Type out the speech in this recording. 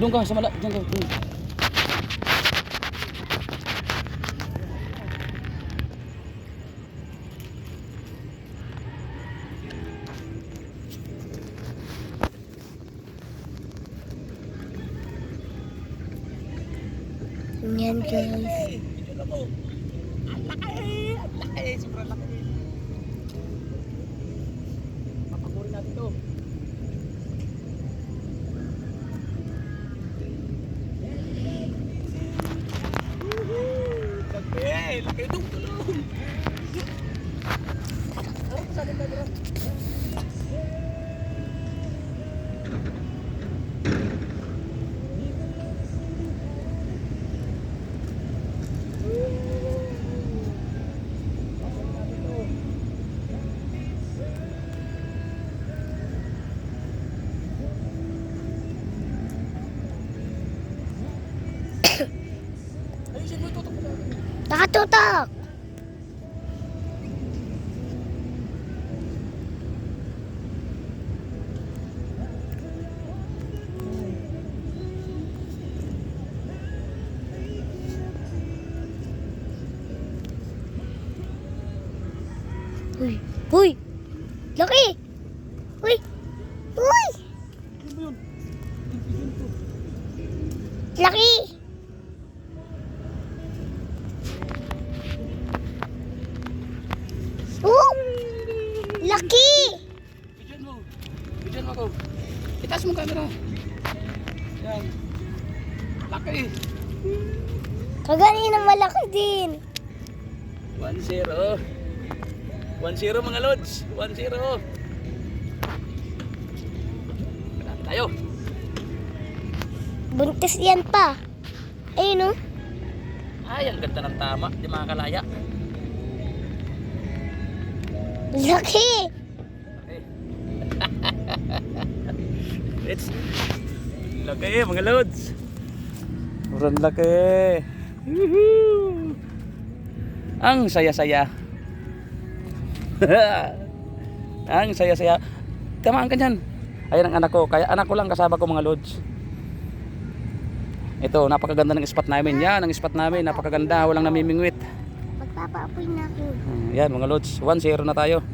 Doon ka sa diyan ka. Yan guys. Ang laki, sobrang laki. Papakurin natin to. Laki itong tulong. Harap sa akin na. Ayusin mo ito. Nakatutok! Uy! Uy! Laki! Uy! Uy! Ano ba yun? Laki! Oh! Laki! Bidyan mo. Bidyan mo ako. Itaas mo camera. Yan. Laki. Kaganina malaki din. 1-0. 1-0 mga lods. 1-0. Malapit tayo. Buntis yan pa. Ayun oh. Ay, ang ganda ng tama. Di makakalaya. Laki! Okay. Let's. Laki mga lods. Sobrang laki. Woohoo! Ang saya-saya. Ang saya-saya. Tamaan ka dyan. Ayan ang anak ko. Kaya anak ko lang kasama ko mga lods. Ito, napakaganda ng spot namin. Yan, ang spot namin. Napakaganda. Walang namimingwit. Magpapaapoy na ako. Yan mga lods. 1-0 na tayo.